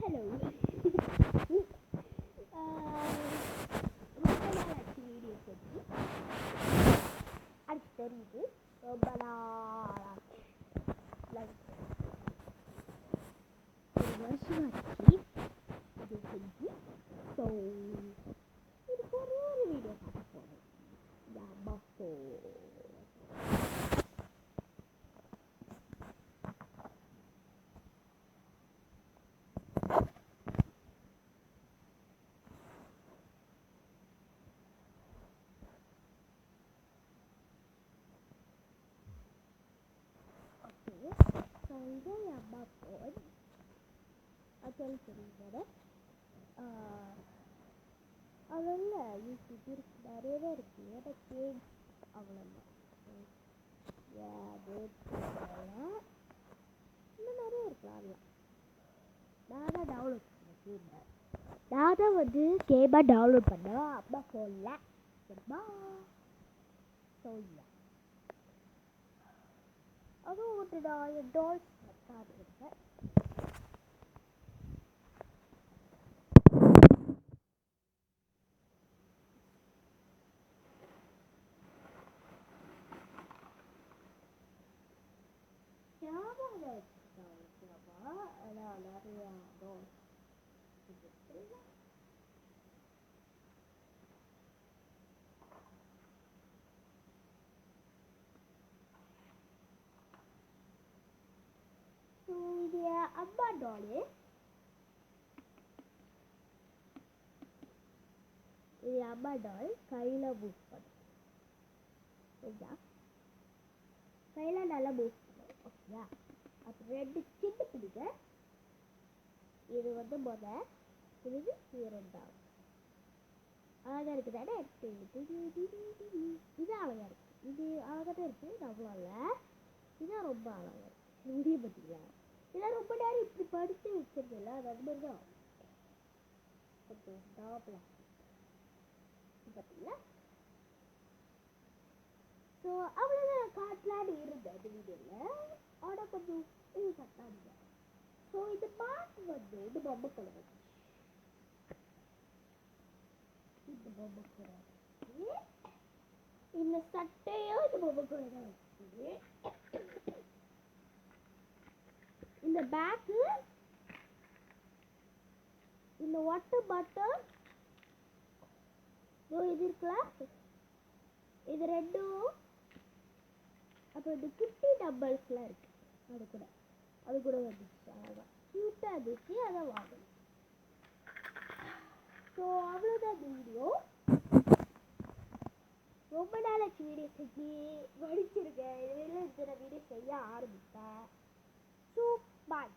Hello. ரொம்ப நாள் ஆச்சு வீடியோ போட்டு. அது தெரியுது, ரொம்ப நாளாச்சு. ஒரு வருஷம் ஆச்சு இது செஞ்சு. ஸோ இதுக்கு ஒரு வீடியோ பார்க்க போகிறோம். யாபாக்கோ இது யாபாக்கோ அது தெரியுது. அதெல்லாம் யூடியூப் இருக்கு, நிறையவே இருக்கு. எனக்கு அவ்வளோதான். இன்னும் நிறைய இருக்கலாம். அதெல்லாம் நான் தான் வந்து கேமா டவுன்லோட் பண்ணேன் அம்மா ஃபோனில். அதுவும் ஒரு நான் என் டால்ஸ் மட்டும் இருக்கேன். நிறைய டால்ஸ் இது அம்மா டாலு. இது அம்மா டால் கையில் மூவ் பண்ணும். ஓகே, கையில் நல்லா மூவ் பண்ணும். ஓகேயா, அப்புறம் ரெண்டு சின்ன பிடிங்க. இது வந்து இது ரெண்டாவது அழகாக இருக்குது. இது அழகாக இருக்குது. இது அழகாக தான் இருக்குது. அவ்வளோ இல்லை, இதான் ரொம்ப அழகாக இருக்குது. முடிய பார்த்தீங்களா? இதெல்லாம் ரொம்ப நேரம் இப்படி படித்து வச்சிருந்தில்ல, அது அது மாதிரி தான் கொஞ்சம் டாப்பில் பார்த்தீங்களா? ஸோ அவ்வளோதான் காட்டலான்னு இருந்தேன் அந்த வீடியோவில். ஆனால் கொஞ்சம் இது கட்டாங்க. ஸோ இந்த பாட்டு வந்து இந்த பொம்மை கலர் வந்து இந்த பொம்மை கலர் இந்த சட்டையும் இந்த பொம்மை கலர் தான் வச்சுது. இந்த பேக்கு, இந்த வாட்டர் பாட்டில், இது இருக்குல்ல, இது ரெண்டும். அப்புறம் இந்த குட்டி டம்பல்ஸ்லாம் இருக்கு. அது கூட வந்துச்சு. அழகாக க்யூட்டாக இருந்துச்சு. அதான் வாங்கணும். ஸோ அவ்வளோதான் இந்த வீடியோ. ரொம்ப நாளாச்சு வீடியோ செஞ்சு படிச்சிருக்கேன். இதில் இந்த வீடியோ செய்ய ஆரம்பித்தேன். So bye.